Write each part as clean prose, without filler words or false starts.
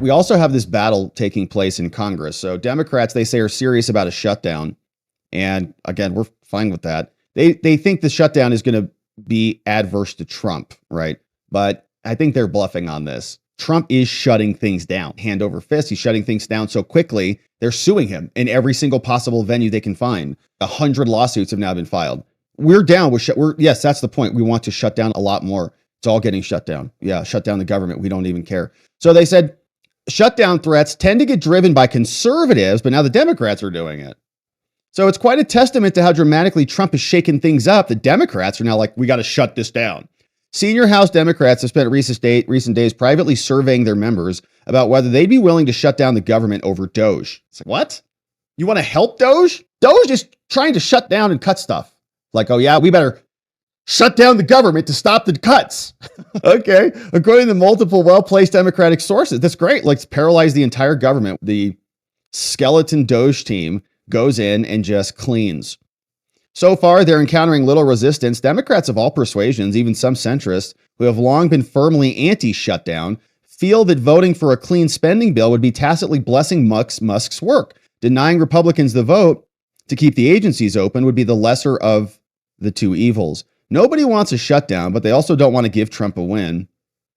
we also have this battle taking place in Congress. So Democrats, they say, are serious about a shutdown. And again, we're fine with that. They think the shutdown is going to be adverse to Trump, right? But I think they're bluffing on this. Trump is shutting things down, hand over fist. He's shutting things down so quickly, they're suing him in every single possible venue they can find. 100 lawsuits have now been filed. We're down with yes, that's the point. We want to shut down a lot more. It's all getting shut down. Yeah, shut down the government. We don't even care. So they said shutdown threats tend to get driven by conservatives, but now the Democrats are doing it. So it's quite a testament to how dramatically Trump has shaken things up. The Democrats are now like, we got to shut this down. Senior House Democrats have spent recent days privately surveying their members about whether they'd be willing to shut down the government over Doge. It's like, what? You want to help Doge? Doge is trying to shut down and cut stuff. Like, oh yeah, we better shut down the government to stop the cuts. Okay. According to multiple well-placed Democratic sources, that's great. Let's paralyze the entire government. The skeleton Doge team goes in and just cleans. So far, they're encountering little resistance. Democrats of all persuasions, even some centrists who have long been firmly anti-shutdown, feel that voting for a clean spending bill would be tacitly blessing Musk's work. Denying Republicans the vote to keep the agencies open would be the lesser of the two evils. Nobody wants a shutdown, but they also don't want to give Trump a win.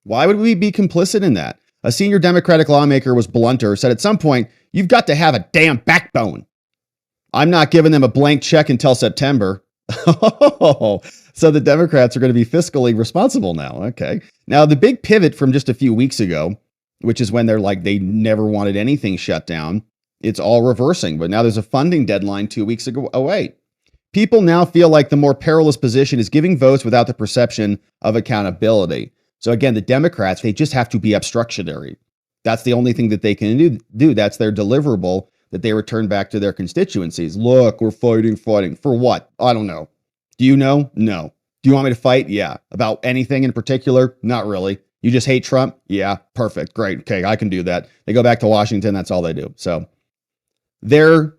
Why would we be complicit in that? A senior Democratic lawmaker was blunter, said at some point, you've got to have a damn backbone. I'm not giving them a blank check until September. So the Democrats are going to be fiscally responsible now. Okay. Now, the big pivot from just a few weeks ago, which is when they're like, they never wanted anything shut down. It's all reversing, but now there's a funding deadline 2 weeks away. People now feel like the more perilous position is giving votes without the perception of accountability. So again, the Democrats, they just have to be obstructionary. That's the only thing that they can do. That's their deliverable that they return back to their constituencies. Look, we're fighting. For what? I don't know. Do you know? No. Do you want me to fight? Yeah. About anything in particular? Not really. You just hate Trump? Yeah. Perfect. Great. Okay, I can do that. They go back to Washington. That's all they do. So they're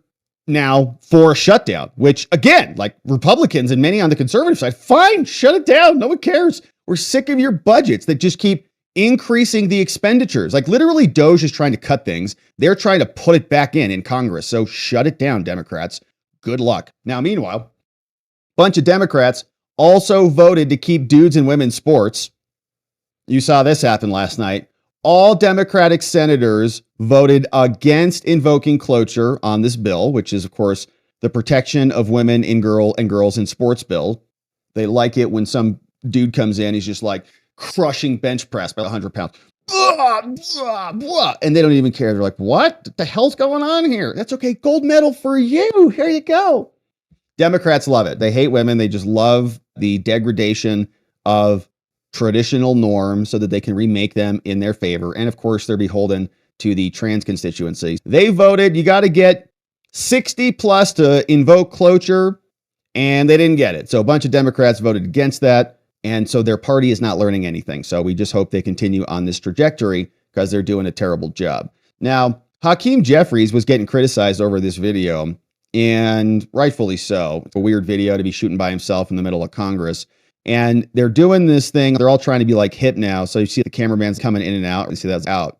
now for a shutdown, which again, like Republicans and many on the conservative side, fine, shut it down. No one cares. We're sick of your budgets that just keep increasing the expenditures. Like literally Doge is trying to cut things. They're trying to put it back in Congress. So shut it down, Democrats. Good luck. Now, meanwhile, a bunch of Democrats also voted to keep dudes in women's sports. You saw this happen last night. All Democratic senators voted against invoking cloture on this bill, which is, of course, the protection of women and girls in sports bill. They like it when some dude comes in, he's just like crushing bench press by 100 pounds. Blah, blah, blah. And they don't even care. They're like, what the hell's going on here? That's okay. Gold medal for you. Here you go. Democrats love it. They hate women. They just love the degradation of traditional norms so that they can remake them in their favor. And of course, they're beholden to the trans constituency. They voted, you got to get 60 plus to invoke cloture, and they didn't get it. So a bunch of Democrats voted against that. And so their party is not learning anything. So we just hope they continue on this trajectory because they're doing a terrible job. Now, Hakeem Jeffries was getting criticized over this video, and rightfully so. It's a weird video to be shooting by himself in the middle of Congress. And they're doing this thing. They're all trying to be like hip now. So you see the cameraman's coming in and out. You see that's out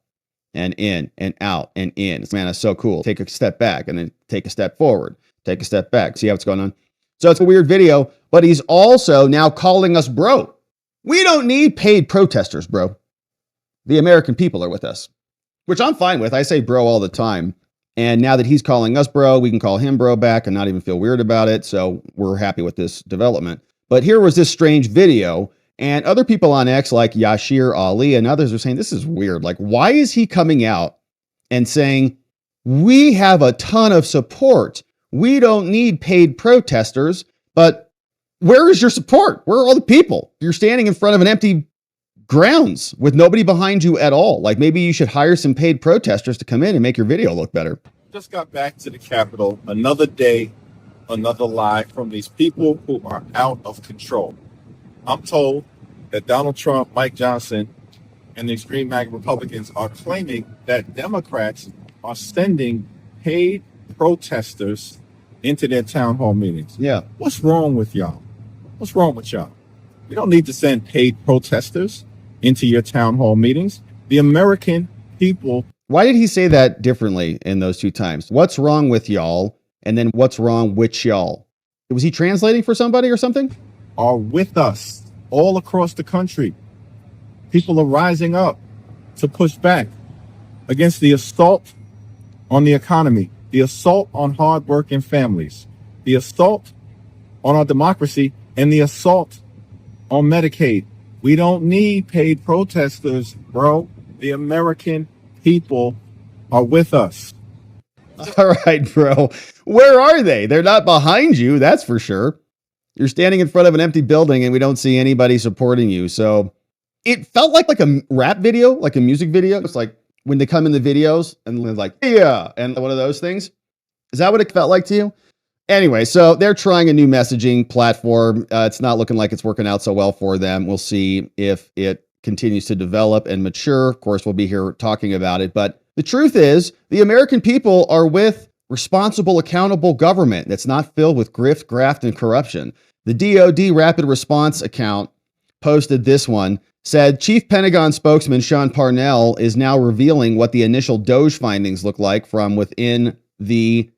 and in and out and in. Man, it's so cool. Take a step back and then take a step forward. Take a step back. See how it's going on? So it's a weird video, but he's also now calling us bro. We don't need paid protesters, bro. The American people are with us, which I'm fine with. I say bro all the time. And now that he's calling us bro, we can call him bro back and not even feel weird about it. So we're happy with this development. But here was this strange video, and other people on X like Yashir Ali and others are saying, this is weird. Like, why is he coming out and saying, we have a ton of support. We don't need paid protesters, but where is your support? Where are all the people? You're standing in front of an empty grounds with nobody behind you at all. Like maybe you should hire some paid protesters to come in and make your video look better. Just got back to the Capitol. Another day, another lie from these people who are out of control. I'm told that Donald Trump, Mike Johnson, and the extreme MAGA Republicans are claiming that Democrats are sending paid protesters into their town hall meetings. Yeah. What's wrong with y'all? What's wrong with y'all? You don't need to send paid protesters into your town hall meetings. The American people Why did he say that differently in those two times? What's wrong with y'all? And then what's wrong with y'all? Was he translating for somebody or something? Are with us all across the country. People are rising up to push back against the assault on the economy, the assault on hardworking families, the assault on our democracy, and the assault on Medicaid. We don't need paid protesters, bro. The American people are with us. All right, bro. Where are they? They're not behind you, that's for sure. You're standing in front of an empty building and we don't see anybody supporting you. So it felt like a rap video, like a music video. It's like when they come in the videos and they're like, yeah, and one of those things. Is that what it felt like to you? Anyway, so they're trying a new messaging platform. It's not looking like it's working out so well for them. We'll see if it continues to develop and mature. Of course, we'll be here talking about it. But the truth is, the American people are with responsible, accountable government that's not filled with grift, graft, and corruption. The DoD Rapid Response account posted this one, said Chief Pentagon spokesman Sean Parnell is now revealing what the initial DOGE findings look like from within the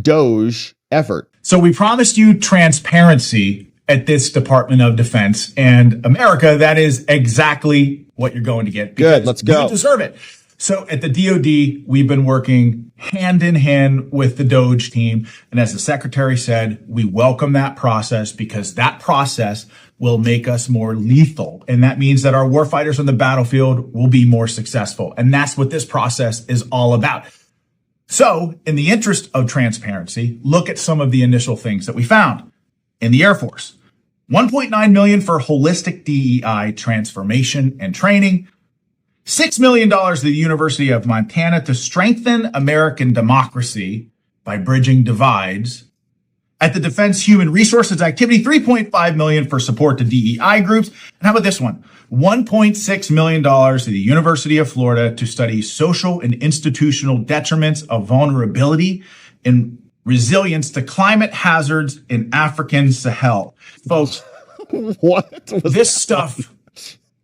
DOGE effort. So we promised you transparency at this Department of Defense, and America, that is exactly what you're going to get. Good, let's go. You deserve it. So at the DoD, we've been working hand in hand with the DOGE team. And as the secretary said, we welcome that process because that process will make us more lethal. And that means that our warfighters on the battlefield will be more successful. And that's what this process is all about. So in the interest of transparency, look at some of the initial things that we found. In the Air Force, $1.9 million for holistic DEI transformation and training, $6 million to the University of Montana to strengthen American democracy by bridging divides. At the Defense Human Resources Activity, $3.5 million for support to DEI groups. And how about this one? $1.6 million to the University of Florida to study social and institutional detriments of vulnerability and resilience to climate hazards in African Sahel. Folks, What was this stuff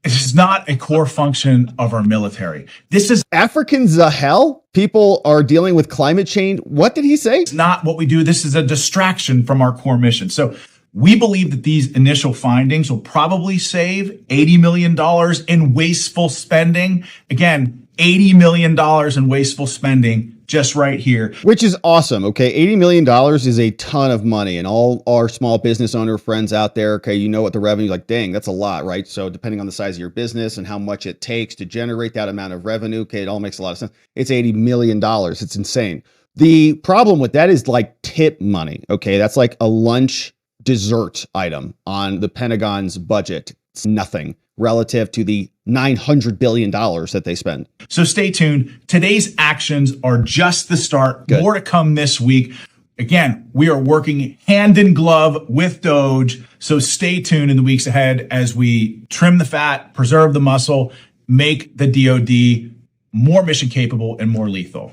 is not a core function of our military. This is African Sahel? People are dealing with climate change. What did he say? not what we do. This is a distraction from our core mission. So we believe that these initial findings will probably save $80 million in wasteful spending. Again, $80 million in wasteful spending just right here. Which is awesome. Okay. $80 million is a ton of money. And all our small business owner friends out there, okay, you know what the revenue, like, dang, that's a lot, right? So depending on the size of your business and how much it takes to generate that amount of revenue, okay, it all makes a lot of sense. It's $80 million. It's insane. The problem with that is like tip money. Okay. That's like a lunch dessert item on the Pentagon's budget. It's nothing relative to the $900 billion that they spend. So stay tuned. Today's actions are just the start. Good. More to come this week. Again, we are working hand in glove with DOGE. So stay tuned in the weeks ahead as we trim the fat, preserve the muscle, make the DoD more mission capable and more lethal.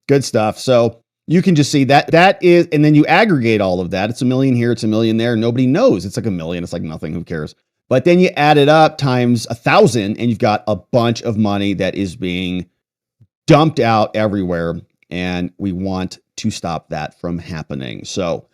Good stuff. So you can just see that is, and then you aggregate all of that. It's $1 million here, it's $1 million there. Nobody knows. It's like $1 million. It's like nothing. Who cares? But then you add it up times 1,000 and you've got a bunch of money that is being dumped out everywhere. And we want to stop that from happening. So